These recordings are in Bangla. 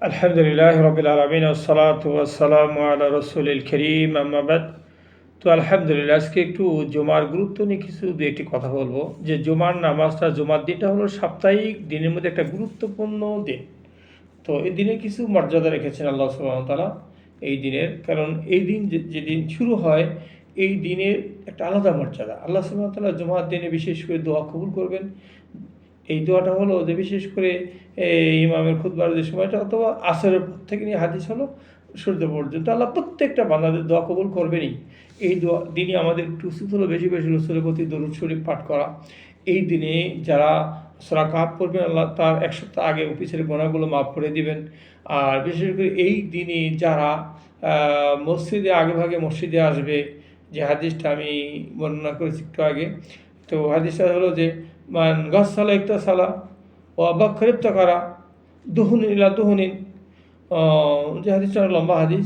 আলহামদুলিল্লাহ রবিল আলমিন ওসসালাতু আলা রসুলিল করিম আম্মা বাদ। তো আলহামদুলিল্লাহ, আজকে একটু জুমার গুরুত্ব নিয়ে দু একটি কথা বলবো। যে জুমার নামাজটা, জুমার দিনটা হলো সাপ্তাহিক দিনের মধ্যে একটা গুরুত্বপূর্ণ দিন। তো এই দিনে কিছু মর্যাদা রেখেছেন আল্লাহ সুবহানাহু ওয়া তাআলা এই দিনের। কারণ এই দিন যেদিন শুরু হয়, এই দিনের একটা আলাদা মর্যাদা। আল্লাহ সুবহানাহু ওয়া তাআলা জুমার দিনে বিশেষ করে দোয়া কবুল করবেন। এই দোয়াটা হলো যে বিশেষ করে ইমামের খুতবার যে সময়টা, অথবা আসরের পর থেকে নিয়ে হাদিস হলো সূর্য পর্যন্ত আল্লাহ প্রত্যেকটা বান্দাদের দোয়া কবুল করবেনই। এই দোয়া দিনে আমাদের একটু উচিত হলো বেশি বেশি রসুলের প্রতি দরুদ শরীফ পাঠ করা। এই দিনে যারা সূরা কাহফ পড়বেন, আল্লাহ তার এক সপ্তাহ আগে অফিসের গোনাগুলো মাফ করে দিবেন। আর বিশেষ করে এই দিনে যারা মসজিদে আগেভাগে মসজিদে আসবে, যে হাদিসটা আমি বর্ণনা করেছি একটু আগে। তো হাদিসটা হলো যে মান গাছালা একটা সালা ও আবাক্ষরিপ্ত করা দুহুনিন ইলা দুহুনিন, যে হাদিসটা লম্বা হাদিস।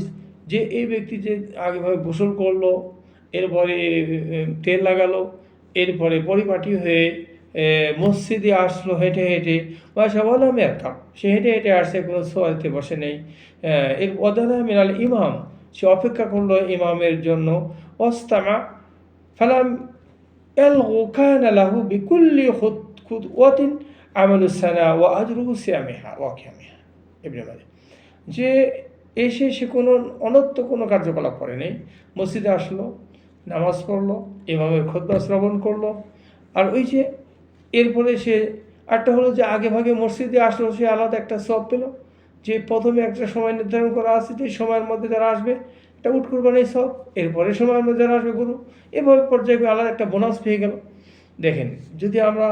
যে এই ব্যক্তি যে আগেভাবে গোসল করলো, এরপরে তেল লাগালো, এরপরে পরিপাটি হয়ে মসজিদে আসলো হেঁটে হেঁটে, বা সবালামে একাম, সে হেঁটে হেঁটে আসছে, কোনো সোয়ারিতে বসে নেই। এর ওয়াদানা মিনাল ইমাম, সে অপেক্ষা করলো ইমামের জন্য। ওয়াস্তামা ফালাম এলগু কানা লাহু বিকুল্লি খুতওয়াতিন আমালুস সানা ওয়া আজরুহু সিয়ামিহা ওয়া কিয়ামিহা। ইবনে মাজাহ। যে এসে সে কোনো অনর্থ কোনো কার্যকলাপ করে নেই, মসজিদে আসলো, নামাজ পড়লো, ইমামের খুতবা শ্রবণ করলো। আর ওই যে এরপরে সে একটা হলো যে আগে ভাগে মসজিদে আসলো, সে আলাদা একটা সওয়াব পেল। যে প্রথমে একটা সময় নির্ধারণ করা আছে, যে সময়ের মধ্যে যারা আসবে একটা উট কুরবানির সওয়াব, এরপরে সময়ের মধ্যে যারা আসবে গরু, এভাবে পর্যায়ে আলাদা একটা বোনাস পেয়ে গেল। দেখেন, যদি আমরা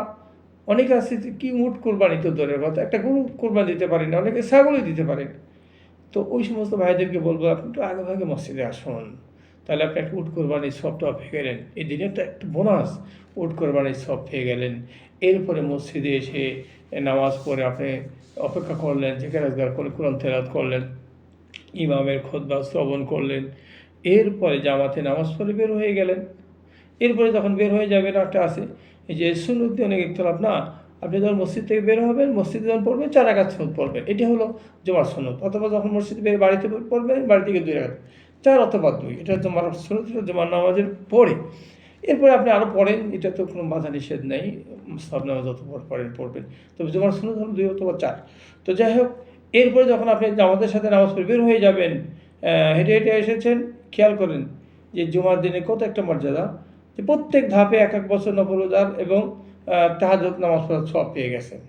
অনেকে আছে কি উট কোরবানি তো দূরের কথা, একটা গরু কোরবানি দিতে পারি না, অনেকে ছাগলই দিতে পারেন। তো ওই সমস্ত ভাইদেরকে বলবো, আপনি একটু আগে ভাগে মসজিদে আসুন, তাহলে আপনি একটা উট কোরবানির সবটা পেয়ে গেলেন। এই দিনে একটা বোনাস, উট কোরবানির সব পেয়ে গেলেন। এরপরে মসজিদে এসে নামাজ পড়ে আপনি অপেক্ষা করলেন, যেখানে করলেন, কোরআন তেলাওয়াত করলেন, ইমামের খুতবা শ্রবণ করলেন, এরপরে জামাতে নামাজ পড়ে বের হয়ে গেলেন। এরপরে যখন বের হয়ে যাবেন, একটা আছে এই যে সুন্নতি অনেক ইখতিলাফ না, আপনি যখন মসজিদ থেকে বের হবেন, মসজিদে যখন পড়বেন 4 রাকাত সুন্নত পড়বেন, এটি হলো জুমার সুন্নত। অথবা যখন মসজিদ বের বাড়িতে পড়বেন, বাড়ি থেকে 2 রাকাত, 4 অথবা 2, এটা জুমার সুন্নত, জুমার নামাজের পরে। এরপরে আপনি আরও পড়েন, এটা তো কোনো বাধা নিষেধ নেই, সব নামাজ যত পড়বেন। তবে জুমার সুন্নত হলো 2 অথবা 4। তো যাই হোক, এরপরে যখন আপনি জামাতের সাথে নামাজ পড়ে বের হয়ে যাবেন, হেঁটে হেঁটে এসেছেন, খেয়াল করেন যে জুমার দিনে কত একটা মর্যাদা, যে প্রত্যেক ধাপে 1 বছর নফল রোজার এবং তাহাজ্জুদ নামাজ পড়ার সওয়াব পেয়ে গেছেন।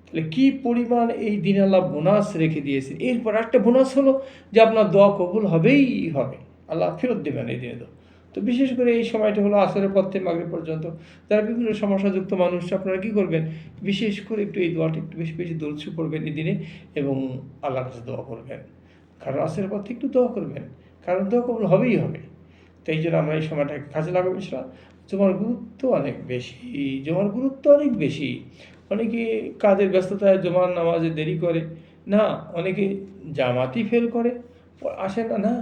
তাহলে কী পরিমাণ এই দিন আল্লাহ বোনাস রেখে দিয়েছে। এরপর একটা বোনাস হলো যে আপনার দোয়া কবুল হবেই হবে, আল্লাহ ফেরত দেবেন এই দিনে। তো বিশেষ করে এই সময়টা হলো আসরের পর থেকে মাগরিব পর্যন্ত। যারা বিভিন্ন সমস্যাযুক্ত মানুষ, আপনারা কী করবেন, বিশেষ করে একটু এই দোয়াটা একটু বেশি বেশি দরুদ শরীফ পড়বেন এই দিনে, এবং আল্লাহর কাছে দোয়া করবেন। কারণ আসরের পর থেকে একটু দোয়া করবেন, কারণ দোয়া কবুল হবেই হবে। তো এই জন্য আমরা এই সময়টাকে কাজে লাগাবো ইনশাআল্লাহ। জুমার গুরুত্ব অনেক বেশি, জুমার গুরুত্ব অনেক বেশি। অনেকে কাজের ব্যস্ততায় জুমার নামাজে দেরি করে না, অনেকে জামাতই ফেল করে, আসে না। না,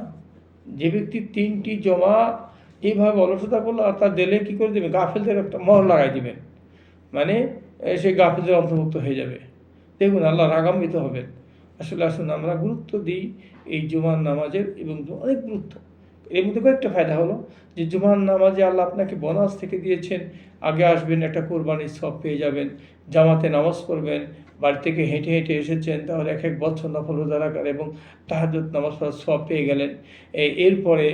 যে ব্যক্তি 3টি জমা এইভাবে অলসতা করলো, আর তার দিলে কী করে দেবে, গাফেলদের একটা মোহর লাগাই দিবেন, মানে সে গাফেলদের অন্তর্ভুক্ত হয়ে যাবে। দেখুন, আল্লাহ রাগান্বিত হবেন। আসলে আসুন আমরা গুরুত্ব দিই এই জুমার নামাজের, এবং অনেক গুরুত্ব। এর মধ্যে কয়েকটা ফায়দা হলো যে জুমার নামাজে আল্লাহ আপনাকে বোনাস থেকে দিয়েছেন। আগে আসবেন, একটা কোরবানির সওয়াব পেয়ে যাবেন। জামাতে নামাজ পড়বেন, বাড়ি থেকে হেঁটে হেঁটে এসেছেন, তাহলে 1 বছর নফল রোজা রাখার এবং তাহাজ্জুদ নামাজ পড়ার সওয়াব পেয়ে গেলেন। এরপরে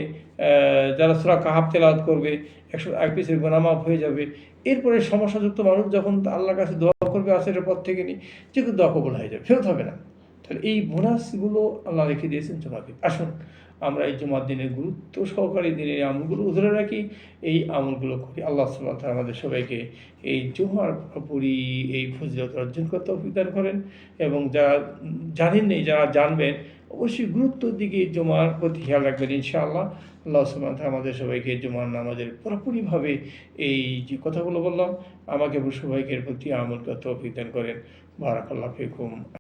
যারা সূরা কাহফ তেলাওয়াত করবে, 101 পিসের গুনাহ মাফ হয়ে যাবে। এরপরে সমস্যাযুক্ত মানুষ যখন আল্লাহর কাছে দোয়া করবে, আসরের পর থেকে নিয়ে যে কোনো দোয়া কবুল হয়ে যাবে, ফেরত হবে না। তাহলে এই বোনাসগুলো আল্লাহ রেখে দিয়েছেন জুমার দিন। আসুন আমরা এই জুমার দিনের গুরুত্ব সহকারে দিনের আমলগুলো ধরে রাখি, এই আমলগুলো করি। আল্লাহ সুবহানাহু ওয়া তাআলা আমাদের সবাইকে এই জুমার পুরোপুরি এই ফজিলত অর্জন করতে তৌফিক দান করেন। এবং যারা জানেন নেই, যারা জানবেন, অবশ্যই গুরুত্বর দিকে জুমার প্রতি খেয়াল রাখবেন ইনশাআল্লাহ। আল্লাহ সুবহানাহু ওয়া তাআলা আমাদের সবাইকে জুমার নামাজের পুরোপুরিভাবে এই যে কথাগুলো বললাম, আমাকে এবং সবাইকে এর প্রতি আমল করতে তৌফিক দান করেন। বারাকাল্লাহু ফিকুম।